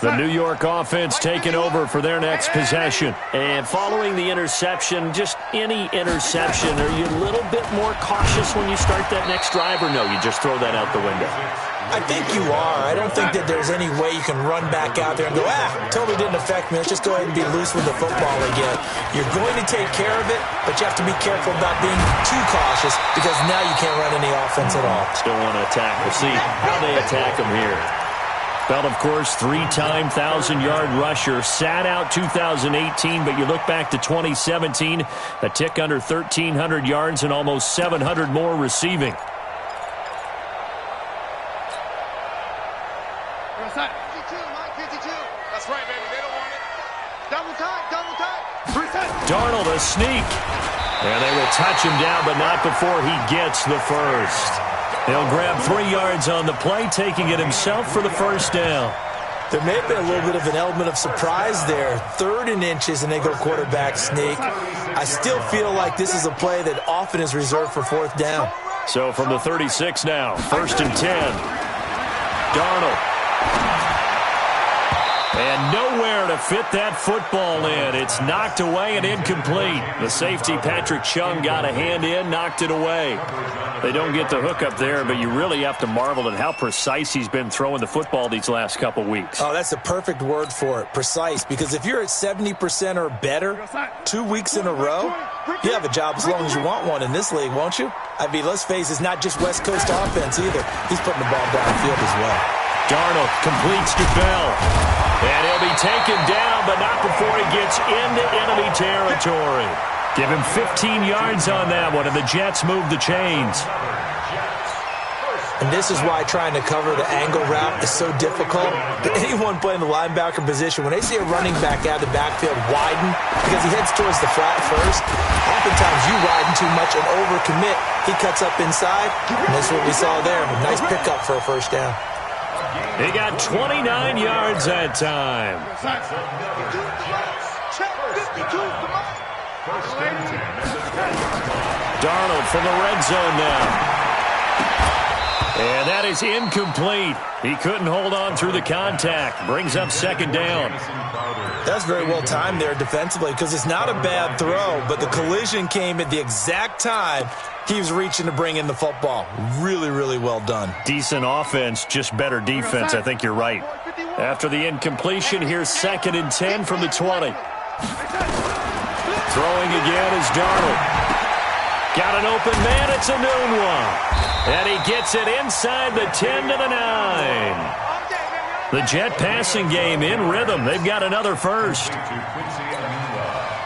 The New York offense taking over for their next possession. And following the interception, just any interception, are you a little bit more cautious when you start that next drive, or no, you just throw that out the window? I think you are. I don't think that there's any way you can run back out there and go, totally didn't affect me. Let's just go ahead and be loose with the football again. You're going to take care of it, but you have to be careful about being too cautious because now you can't run any offense at all. Still want to attack. We'll see how they attack them here. Bell, of course, three-time 1,000-yard rusher. Sat out 2018, but you look back to 2017, a tick under 1,300 yards and almost 700 more receiving. That's right, baby. They don't want it. Double time. Darnold, a sneak. And they will touch him down, but not before he gets the first. He'll grab 3 yards on the play, taking it himself for the first down. There may have been a little bit of an element of surprise there. 3rd and inches, and they go quarterback sneak. I still feel like this is a play that often is reserved for 4th down. So from the 36 now, 1st and 10. Darnold. And nowhere to fit that football in. It's knocked away and incomplete. The safety, Patrick Chung, got a hand in, knocked it away. They don't get the hook up there, but you really have to marvel at how precise he's been throwing the football these last couple weeks. Oh, that's a perfect word for it, precise. Because if you're at 70% or better 2 weeks in a row, you have a job as long as you want one in this league, won't you? I mean, let's face it, it's not just West Coast offense either. He's putting the ball downfield as well. Darnold completes to Bell. And he'll be taken down, but not before he gets into enemy territory. Give him 15 yards on that one, and the Jets move the chains. And this is why trying to cover the angle route is so difficult. Anyone playing the linebacker position, when they see a running back out of the backfield widen because he heads towards the flat first, oftentimes you widen too much and overcommit. He cuts up inside, and that's what we saw there. A nice pickup for a first down. He got 29 yards that time. Darnold from the red zone now. And that is incomplete. He couldn't hold on through the contact. Brings up 2nd down. That's very well timed there defensively because it's not a bad throw, but the collision came at the exact time he was reaching to bring in the football. Really, really well done. Decent offense, just better defense. I think you're right. After the incompletion, here's 2nd and 10 from the 20. Throwing again is Darnold. Got an open man. It's a noon one. And he gets it inside the 10 to the 9. The Jet passing game in rhythm. They've got another first.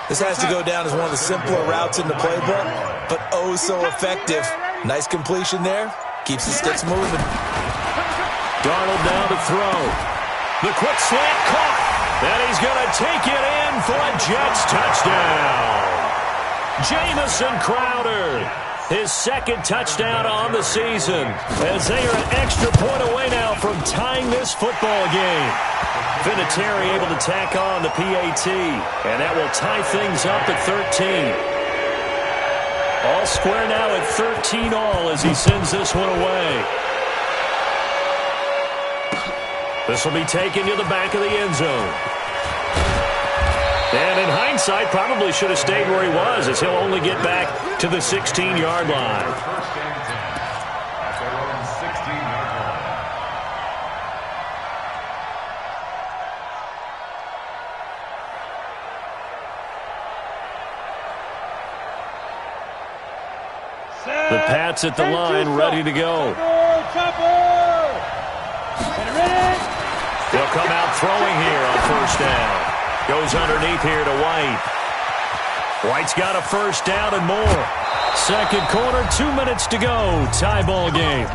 This has to go down as one of the simpler routes in the playbook, but oh so effective. Nice completion there. Keeps the sticks moving. Darnold now to throw. The quick slant caught. And he's going to take it in for a Jets touchdown. Jamison Crowder, his 2nd touchdown on the season, as they are an extra point away now from tying this football game. Vinatieri able to tack on the PAT, and that will tie things up at 13. All square now at 13 all as he sends this one away. This will be taken to the back of the end zone. And in hindsight, probably should have stayed where he was, as he'll only get back to the 16-yard line. The Pats at the line, ready to go. They'll come out throwing here on 1st down. Goes underneath here to White. White's got a first down and more. 2nd quarter, 2 minutes to go. Tie ball game.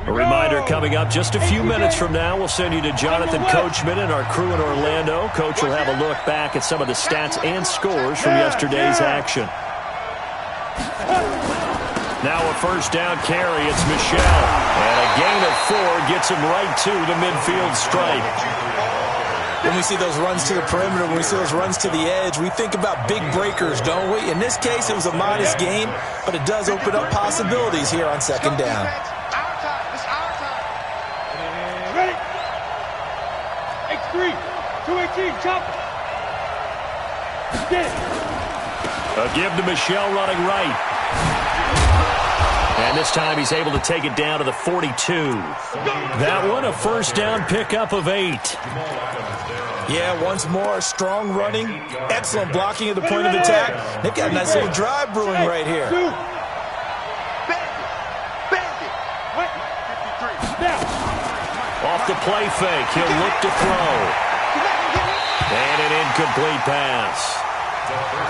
A reminder coming up just a few minutes from now, we'll send you to Jonathan Coachman and our crew in Orlando. Coach will have a look back at some of the stats and scores from yesterday's action. Now a first down carry. It's Michel. And a gain of 4 gets him right to the midfield stripe. When we see those runs to the perimeter, when we see those runs to the edge, we think about big breakers, don't we? In this case, it was a modest gain, but it does open up possibilities here on second down. Ready? X3, 218, chop. A give to Michel running right. And this time he's able to take it down to the 42. That one, a first down pickup of 8. Yeah, once more, strong running, excellent blocking at the point of attack. They've got a nice little drive brewing right here. Off the play fake, he'll look to throw. And an incomplete pass.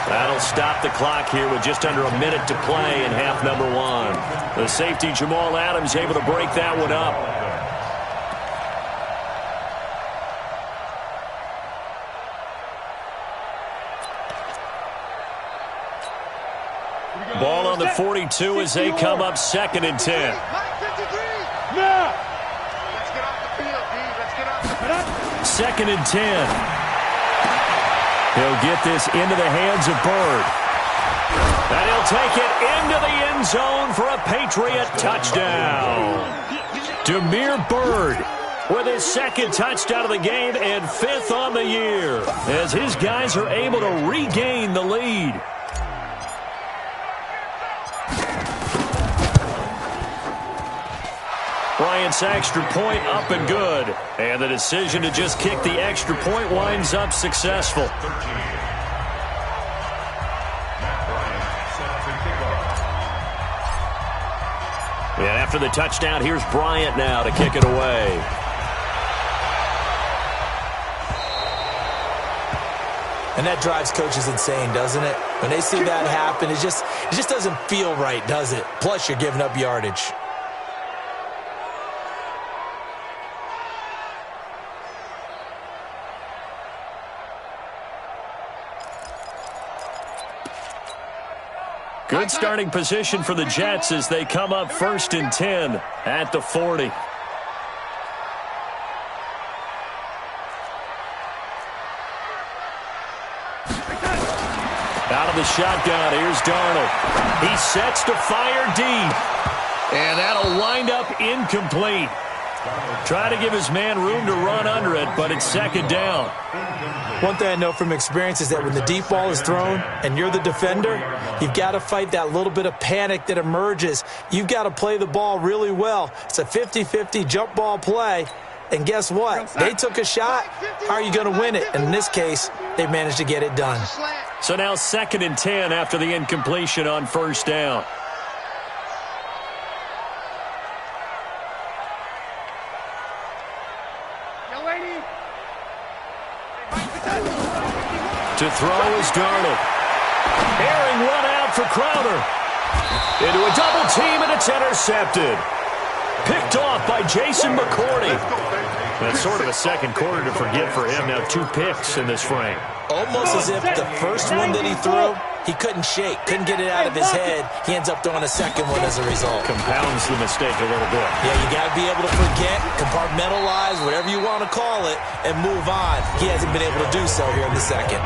That'll stop the clock here with just under a minute to play in half number 1. The safety, Jamal Adams, able to break that one up. Ball on the 42 as they come up 2nd and 10. Second and 10. He'll get this into the hands of Byrd. And he'll take it into the end zone for a Patriot touchdown. Damiere Byrd with his 2nd touchdown of the game and 5th on the year as his guys are able to regain the lead. Bryant's extra point up and good. And the decision to just kick the extra point winds up successful. And after the touchdown, here's Bryant now to kick it away. And that drives coaches insane, doesn't it? When they see that happen, it just doesn't feel right, does it? Plus, you're giving up yardage. Good starting position for the Jets as they come up 1st and 10 at the 40. Out of the shotgun, here's Darnold. He sets to fire deep. And that'll wind up incomplete. Try to give his man room to run under it, but it's 2nd down. One thing I know from experience is that when the deep ball is thrown and you're the defender, you've got to fight that little bit of panic that emerges. You've got to play the ball really well. It's a 50-50 jump ball play. And guess what? They took a shot. How are you going to win it? And in this case, they managed to get it done. So now 2nd and 10 after the incompletion on 1st down. To throw is Darnold. Airing one out for Crowder. Into a double team, and it's intercepted. Picked off by Jason McCourty. That's sort of a second quarter to forget for him. Now 2 picks in this frame. Almost as if the first one that he threw, he couldn't shake, couldn't get it out of his head. He ends up throwing a second one as a result. Compounds the mistake a little bit. Yeah, you got to be able to forget, compartmentalize, whatever you want to call it, and move on. He hasn't been able to do so here in the second.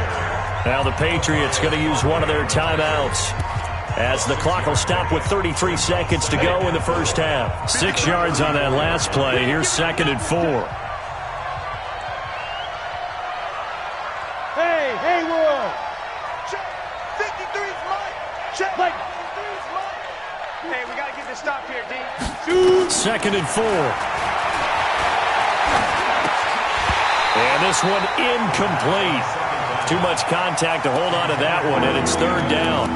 Now the Patriots going to use one of their timeouts as the clock will stop with 33 seconds to go in the first half. 6 yards on that last play. Here's 2nd and 4. Hey, Will. Check. 53's mine. Check. 53's mine. Hey, we got to get this stop here, D. Shoot. 2nd and 4. And this one incomplete. Too much contact to hold on to that one, and it's 3rd down.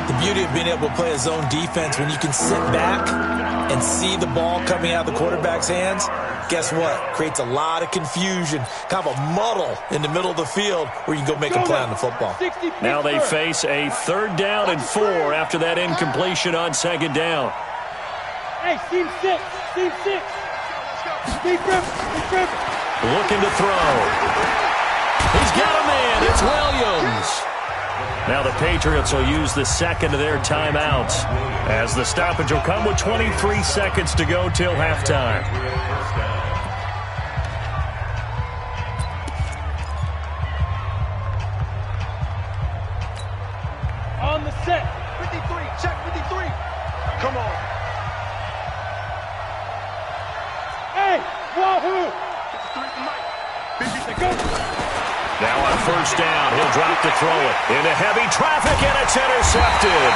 The beauty of being able to play a zone defense when you can sit back and see the ball coming out of the quarterback's hands, guess what? Creates a lot of confusion, kind of a muddle in the middle of the field where you can go make a play on the football. Now they face a 3rd down and 4 after that incompletion on 2nd down. Hey, team 6. Deep rip. Looking to throw. He's got a man. It's Williams. Now the Patriots will use the second of their timeouts, as the stoppage will come with 23 seconds to go till halftime. On the set. 53. Check 53. Come on. Hey, wahoo! 53 Mike. 50 go. Now on first down, he'll drop to throw it. Into heavy traffic, and it's intercepted.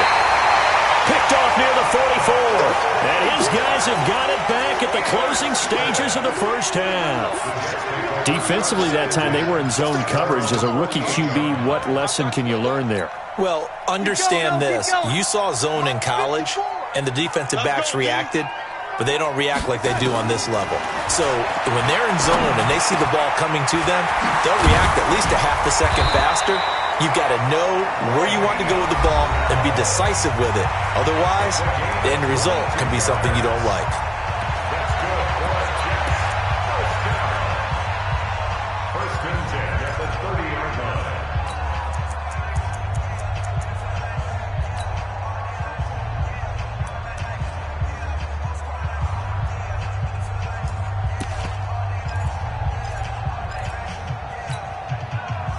Picked off near the 44. And his guys have got it back at the closing stages of the first half. Defensively that time, they were in zone coverage. As a rookie QB, what lesson can you learn there? Well, understand this. You saw zone in college, and the defensive backs reacted, but they don't react like they do on this level. So when they're in zone and they see the ball coming to them, they'll react at least a half a second faster. You've got to know where you want to go with the ball and be decisive with it. Otherwise, the end result can be something you don't like.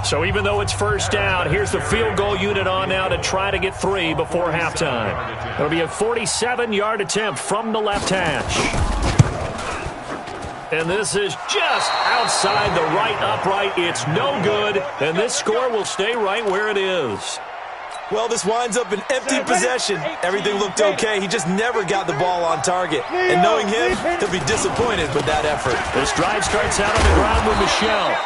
So even though it's first down, here's the field goal unit on now to try to get 3 before halftime. It'll be a 47-yard attempt from the left hash. And this is just outside the right upright. It's no good, and this score will stay right where it is. Well, this winds up an empty possession. Everything looked okay. He just never got the ball on target. And knowing him, he'll be disappointed with that effort. This drive starts out on the ground with Michelle.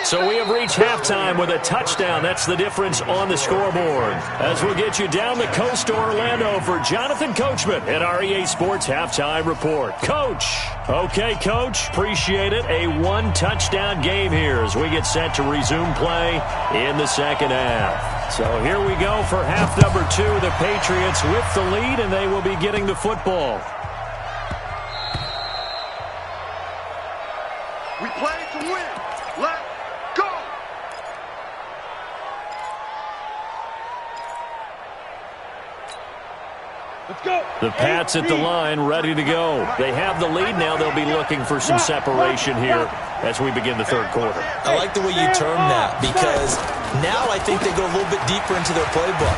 So we have reached halftime with a touchdown. That's the difference on the scoreboard. As we'll get you down the coast to Orlando for Jonathan Coachman at our EA Sports Halftime Report. Coach. Okay, Coach. Appreciate it. A one-touchdown game here as we get set to resume play in the second half. So here we go for half number 2. The Patriots with the lead, and they will be getting the football. We play to win. Let's go. Let's go. The Pats at the line, ready to go. They have the lead now. They'll be looking for some separation here as we begin the third quarter. I like the way you term that, because now I think they go a little bit deeper into their playbook.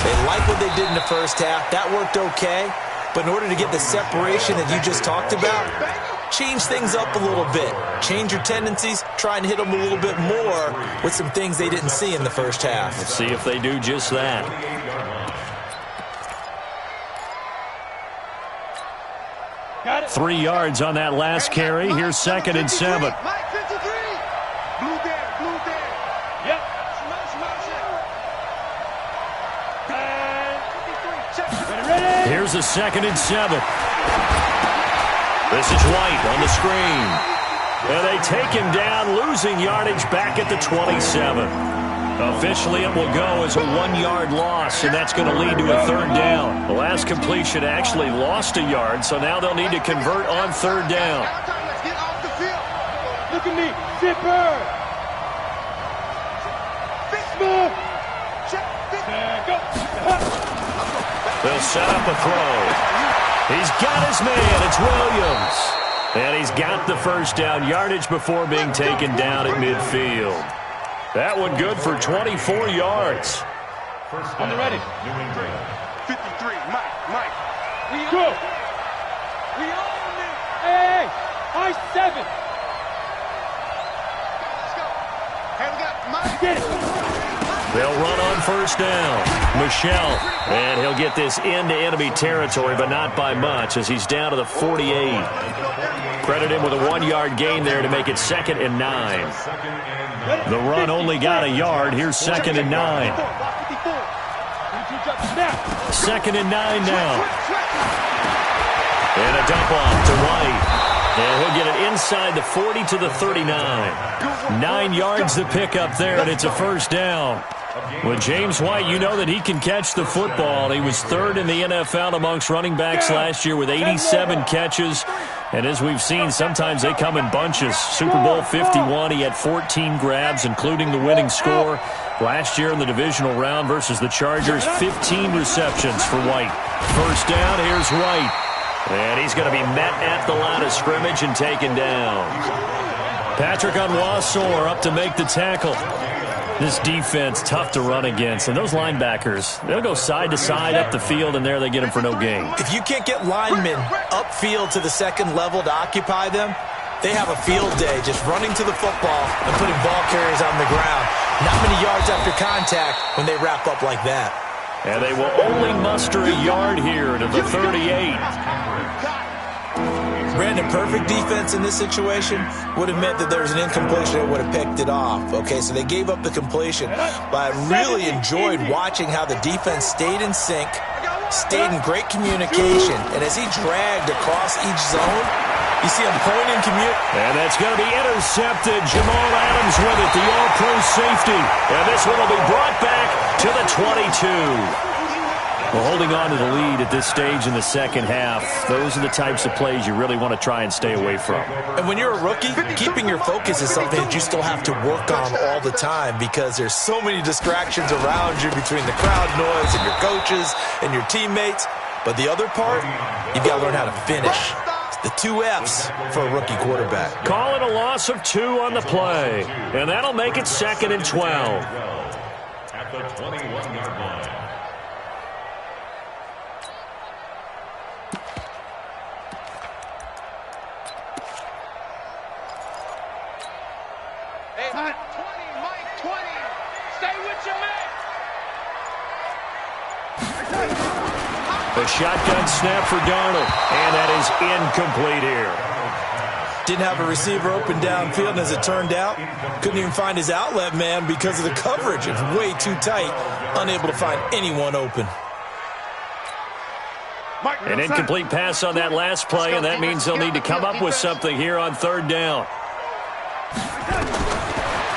They like what they did in the first half. That worked okay. But in order to get the separation that you just talked about, change things up a little bit. Change your tendencies. Try and hit them a little bit more with some things they didn't see in the first half. Let's see if they do just that. Got it. 3 yards on that last carry. Here's 2nd and 7. Mike 53. Blue there, blue there. Yep. And 53. Check. Ready. Here's a 2nd and 7. This is White on the screen. And they take him down, losing yardage back at the 27. Officially, it will go as a 1-yard loss, and that's going to lead to a 3rd down. The last completion actually lost a yard, so now they'll need to convert on 3rd down. Let's get off the field. Look at me. Zipper. Smooth. Check. Go. They'll set up a throw. He's got his man. It's Williams. And he's got the first down, yardage before being taken down at midfield. That one good for 24 yards. On the ready. 53. Mike. We go. We own it. Hey. High 7. Let's go. Hey, we got Mike. Get it. They'll run on first down. Michelle, and he'll get this into enemy territory, but not by much as he's down to the 48. Credit him with a 1-yard gain there to make it 2nd and 9. The run only got a yard. Here's 2nd and 9. 2nd and 9 now. And a dump off to White. And he'll get it inside the 40 to the 39. 9 yards to pick up there, and it's a first down. With James White, you know that he can catch the football. He was 3rd in the NFL amongst running backs last year with 87 catches. And as we've seen, sometimes they come in bunches. Super Bowl 51, he had 14 grabs, including the winning score. Last year in the divisional round versus the Chargers, 15 receptions for White. First down, here's White. And he's going to be met at the line of scrimmage and taken down. Patrick Onwuasor up to make the tackle. This defense, tough to run against. And those linebackers, they'll go side to side up the field, and there they get them for no gain. If you can't get linemen upfield to the second level to occupy them, they have a field day just running to the football and putting ball carriers on the ground. Not many yards after contact when they wrap up like that. And they will only muster a yard here to the 38. Brandon, perfect defense in this situation would have meant that there was an incompletion that would have picked it off. Okay, so they gave up the completion. But I really enjoyed watching how the defense stayed in sync, stayed in great communication, and as he dragged across each zone, you see him pointing and that's going to be intercepted. Jamal Adams with it, the all-pro safety. And this one will be brought back to the 22. Well, holding on to the lead at this stage in the second half, those are the types of plays you really want to try and stay away from. And when you're a rookie, keeping your focus is something that you still have to work on all the time because there's so many distractions around you between the crowd noise and your coaches and your teammates. But the other part, you've got to learn how to finish. It's the 2 F's for a rookie quarterback. Call it a loss of 2 on the play. And that'll make it 2nd and 12. At the 21-yard line. Mike 20. Stay with your man. The shotgun snap for Darnold, and that is incomplete here. Didn't have a receiver open downfield, and as it turned out, couldn't even find his outlet man because of the coverage. It's way too tight, unable to find anyone open. An incomplete pass on that last play, and that means they'll need to come up with something here on 3rd down.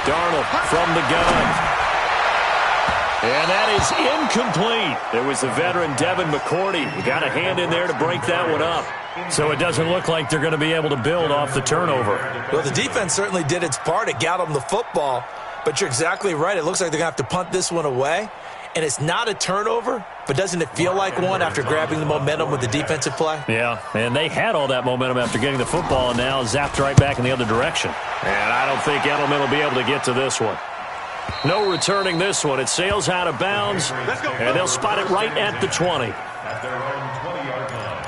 Darnold from the gun. And that is incomplete. It was the veteran Devin McCourty. He got a hand in there to break that one up. So it doesn't look like they're going to be able to build off the turnover. Well, the defense certainly did its part. It got them the football. But you're exactly right. It looks like they're going to have to punt this one away. And it's not a turnover, but doesn't it feel like one after grabbing the momentum with the defensive play? Yeah, and they had all that momentum after getting the football and now zapped right back in the other direction. And I don't think Edelman will be able to get to this one. No returning this one. It sails out of bounds, and they'll spot it right at the 20. At their own 20-yard line.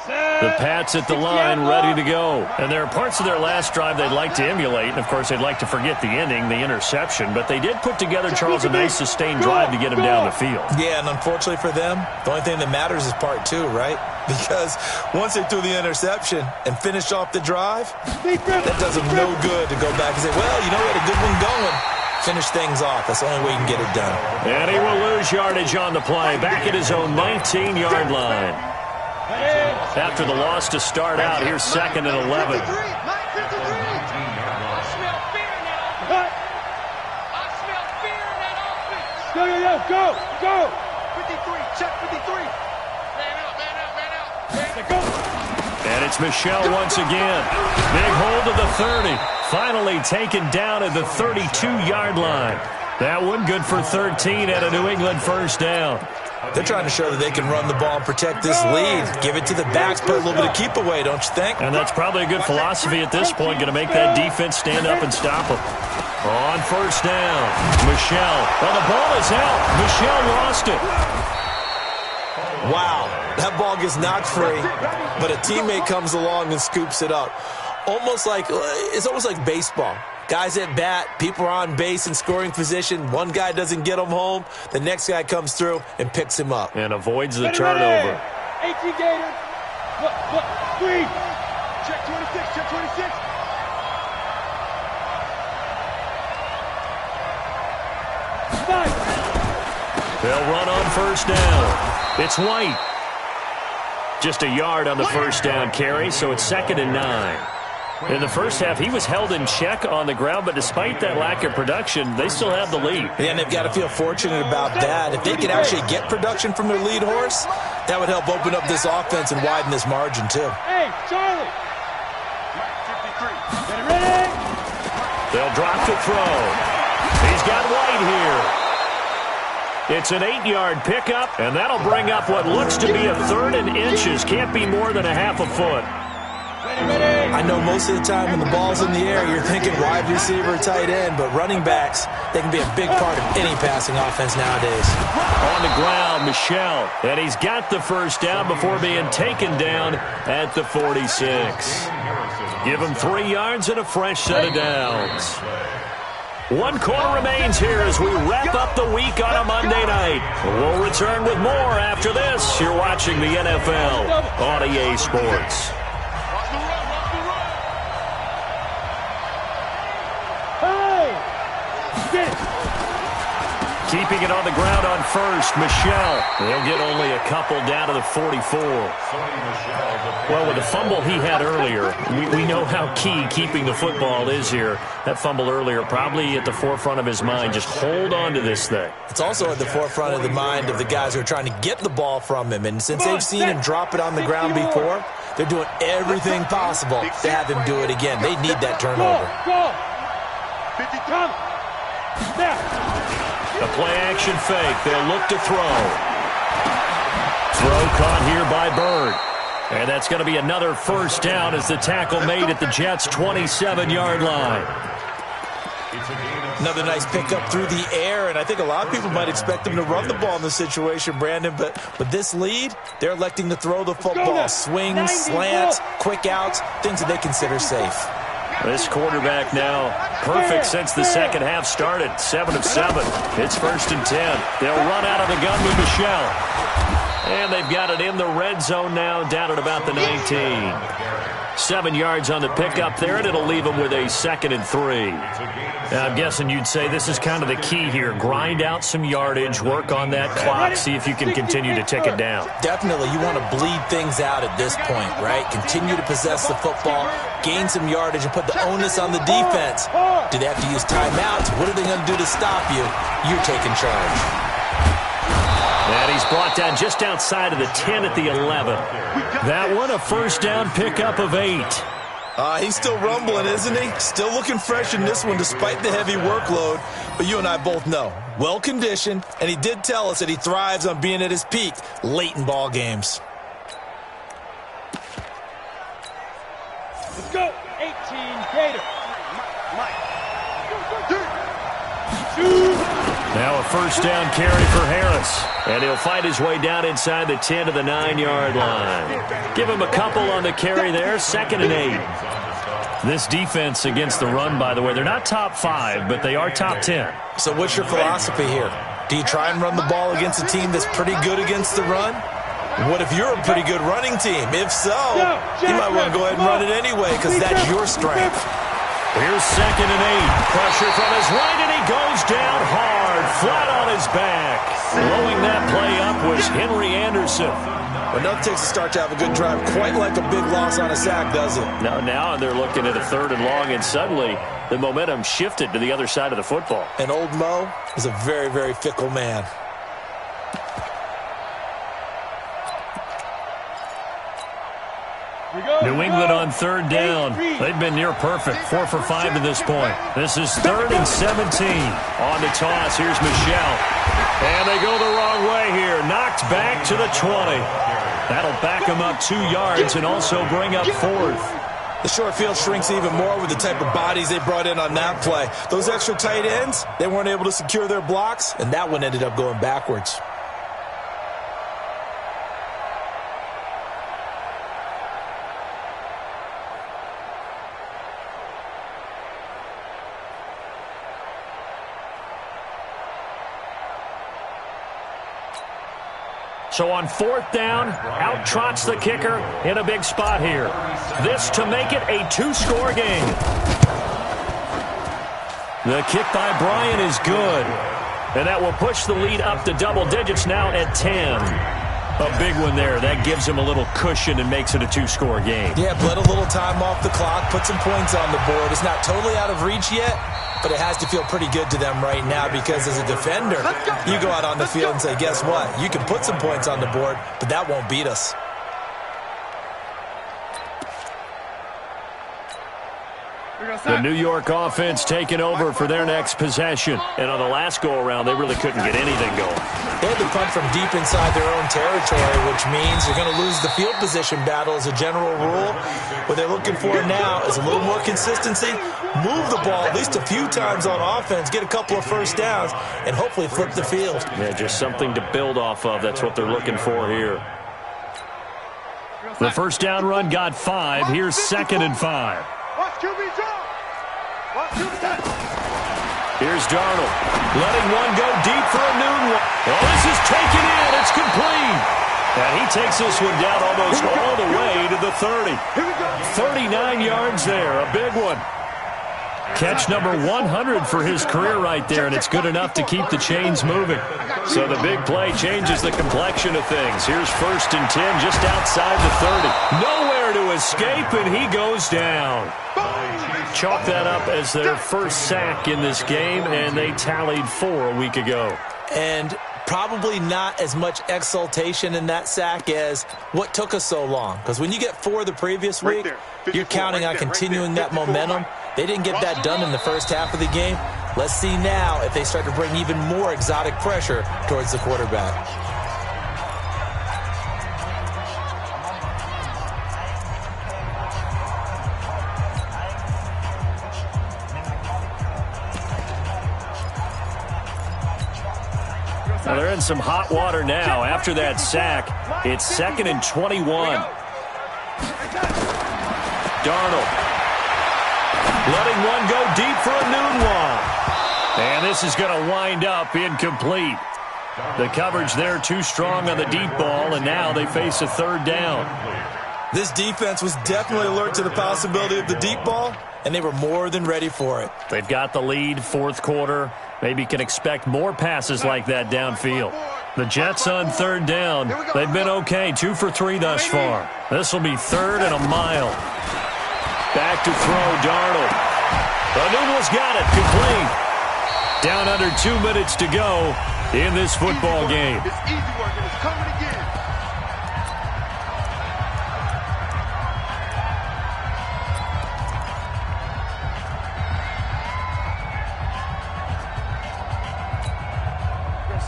The Pats at the line, ready to go. And there are parts of their last drive they'd like to emulate. And, of course, they'd like to forget the ending, the interception. But they did put together, Charles, a nice sustained drive to get him down the field. Yeah, and unfortunately for them, the only thing that matters is part 2, right? Because once they threw the interception and finished off the drive, that does them no good to go back and say, well, you know, we had a good one going. Finish things off. That's the only way you can get it done. And he will lose yardage on the play, back at his own 19-yard line. After the loss to start out, here's 2nd and 11. Go. 53, check 53. Man out. And it's Michel once again. Big hold of the 30. Finally taken down at the 32-yard line. That one good for 13 at a New England first down. They're trying to show that they can run the ball and protect this lead. Give it to the backs, put a little bit of keep away, don't you think? And that's probably a good philosophy at this point, going to make that defense stand up and stop them. On first down, Michel. Well, the ball is out. Michel lost it. Wow, that ball gets knocked free, but a teammate comes along and scoops it up. It's almost like baseball. Guys at bat, people are on base in scoring position. One guy doesn't get him home. The next guy comes through and picks him up. And avoids the turnover. 18 Gator. Three. Check 26. Check 26. They'll run on first down. It's White. Just a yard on the first down carry, so it's 2nd and 9. In the first half, he was held in check on the ground, but despite that lack of production, they still have the lead. Yeah, and they've got to feel fortunate about that. If they could actually get production from their lead horse, that would help open up this offense and widen this margin, too. Hey, Charlie. Ready? They'll drop to throw. He's got White here. It's an 8-yard pickup, and that'll bring up what looks to be a 3rd and inches. Can't be more than a half a foot. I know most of the time when the ball's in the air, you're thinking wide receiver, tight end, but running backs, they can be a big part of any passing offense nowadays. On the ground, Michel, and he's got the first down before being taken down at the 46. Give him 3 yards and a fresh set of downs. 1 quarter remains here as we wrap up the week on a Monday night. We'll return with more after this. You're watching the NFL on EA Sports. Keeping it on the ground on first, Michel. He'll get only a couple down to the 44. Well, with the fumble he had earlier, we know how key keeping the football is here. That fumble earlier probably at the forefront of his mind. Just hold on to this thing. It's also at the forefront of the mind of the guys who are trying to get the ball from him. And since they've seen him drop it on the ground before, they're doing everything possible to have him do it again. They need that turnover. Go. 50, come. There. A play-action fake. They'll look to throw. Throw caught here by Bird. And that's going to be another first down as the tackle made at the Jets' 27-yard line. Another nice pickup through the air, and I think a lot of people might expect them to run the ball in this situation, Brandon, but with this lead, they're electing to throw the football. Swings, slants, quick outs, things that they consider safe. This quarterback now perfect since the second half started. 7 of 7. It's 1st and 10. They'll run out of the gun with Michel. And they've got it in the red zone now, down at about the 19. 7 yards on the pickup there, and it'll leave them with a 2nd and 3. Now, I'm guessing you'd say this is kind of the key here. Grind out some yardage, work on that clock, see if you can continue to tick it down. Definitely. You want to bleed things out at this point, right? Continue to possess the football, gain some yardage, and put the onus on the defense. Do they have to use timeouts? What are they going to do to stop you? You're taking charge. And he's brought down just outside of the 10 at the 11. That one, a first down pickup of 8. He's still rumbling, isn't he? Still looking fresh in this one despite the heavy workload. But you and I both know, well-conditioned, and he did tell us that he thrives on being at his peak late in ball games. Let's go. 18, Gator. Now a first down carry for Harris. And he'll fight his way down inside the 10 to the 9-yard line. Give him a couple on the carry there. 2nd and 8. This defense against the run, by the way, they're not top 5, but they are top 10. So what's your philosophy here? Do you try and run the ball against a team that's pretty good against the run? What if you're a pretty good running team? If so, you might want to go ahead and run it anyway because that's your strength. Here's 2nd and 8. Pressure from his right, and he goes down hard, flat on his back. Blowing that play up was Henry Anderson. Enough takes a start to have a good drive, quite like a big loss on a sack, does it? Now they're looking at a 3rd and long, and suddenly the momentum shifted to the other side of the football. And old Mo is a very, very fickle man. New England on 3rd down. They've been near perfect. 4 for 5 to this point. This is 3rd and 17. On the toss, here's Michel. And they go the wrong way here. Knocked back to the 20. That'll back them up 2 yards and also bring up 4th. The short field shrinks even more with the type of bodies they brought in on that play. Those extra tight ends, they weren't able to secure their blocks, and that one ended up going backwards. So on 4th down, out trots the kicker in a big spot here. This to make it a 2-score game. The kick by Bryant is good. And that will push the lead up to double digits now at 10. A big one there. That gives him a little cushion and makes it a two-score game. Yeah, bled a little time off the clock, put some points on the board. It's not totally out of reach yet, but it has to feel pretty good to them right now because as a defender, you go out on the field and say, guess what? You can put some points on the board, but that won't beat us. The New York offense taking over for their next possession. And on the last go-around, they really couldn't get anything going. They had to punt from deep inside their own territory, which means you're going to lose the field position battle as a general rule. What they're looking for now is a little more consistency, move the ball at least a few times on offense, get a couple of first downs, and hopefully flip the field. Yeah, just something to build off of. That's what they're looking for here. The first down run got 5. Here's 2nd and 5. Watch QB draw. Watch QB touch. Here's Darnold, letting one go deep for a noon one. Oh, this is taken in. It's complete. And he takes this one down almost all the way to the 30. 39 yards there, a big one. Catch number 100 for his career right there, and it's good enough to keep the chains moving. So the big play changes the complexion of things. Here's 1st and 10 just outside the 30. Nowhere to escape, and he goes down. Chalk that up as their first sack in this game, and they tallied 4 a week ago. And probably not as much exultation in that sack as what took us so long. Because when you get 4 the previous week, you're counting on continuing that momentum. They didn't get that done in the first half of the game. Let's see now if they start to bring even more exotic pressure towards the quarterback. Well, they're in some hot water now. After that sack, it's 2nd and 21. Darnold letting one go deep for a noon one. And this is going to wind up incomplete. The coverage there too strong on the deep ball, and now they face a 3rd down. This defense was definitely alert to the possibility of the deep ball, and they were more than ready for it. They've got the lead, 4th quarter. Maybe can expect more passes like that downfield. The Jets on 3rd down. They've been okay, 2 for 3 thus far. This will be 3rd and a mile. Back to throw, Darnold. Anunwa's got it, complete. Down under 2 minutes to go in this football game. It's easy work, and it's coming again.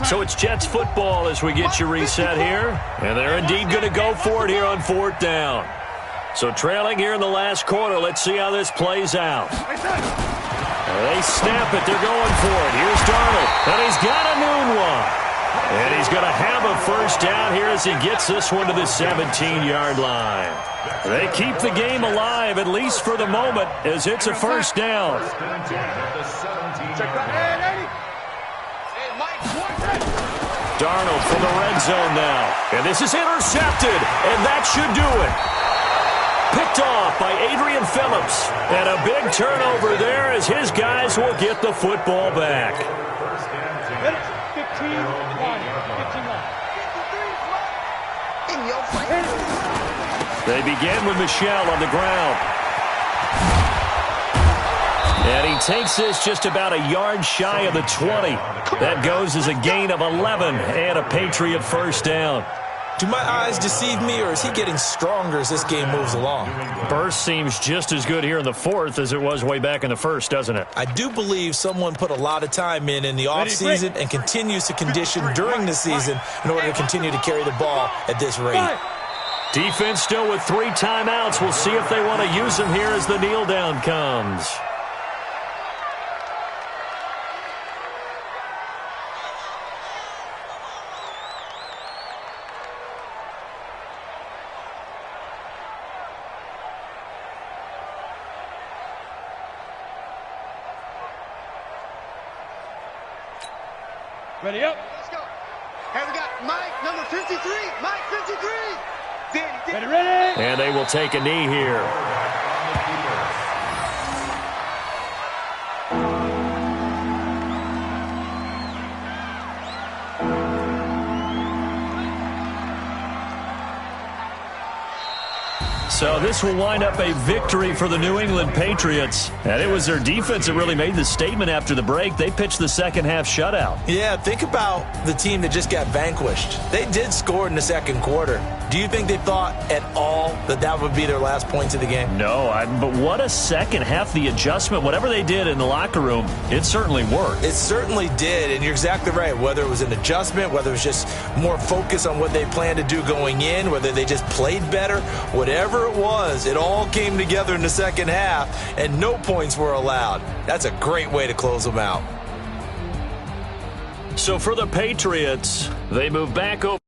So it's Jets football as we get you reset here. And they're indeed going to go for it here on 4th down. So trailing here in the last quarter, let's see how this plays out. They snap it. They're going for it. Here's Darnold. And he's got a noon one. And he's going to have a first down here as he gets this one to the 17-yard line. They keep the game alive, at least for the moment, as it's a first down. Darnold from the red zone now. And this is intercepted, and that should do it. Picked off by Adrian Phillips. And a big turnover there as his guys will get the football back. 15-1. They begin with Michel on the ground. And he takes this just about a yard shy of the 20. That goes as a gain of 11 and a Patriot first down. Do my eyes deceive me, or is he getting stronger as this game moves along? Burst seems just as good here in the 4th as it was way back in the 1st, doesn't it? I do believe someone put a lot of time in the offseason and continues to condition during the season in order to continue to carry the ball at this rate. Defense still with 3 timeouts. We'll see if they want to use them here as the kneel down comes. Ready up. Let's go. Here we got Mike, number 53. Mike, 53. Ready, ready. And they will take a knee here. So this will wind up a victory for the New England Patriots. And it was their defense that really made the statement after the break. They pitched the second half shutout. Yeah, think about the team that just got vanquished. They did score in the second quarter. Do you think they thought at all that that would be their last points of the game? No, but what a second half. The adjustment, whatever they did in the locker room, it certainly worked. It certainly did, and you're exactly right. Whether it was an adjustment, whether it was just more focus on what they planned to do going in, whether they just played better, whatever it was, it all came together in the second half, and no points were allowed. That's a great way to close them out. So for the Patriots, they move back over.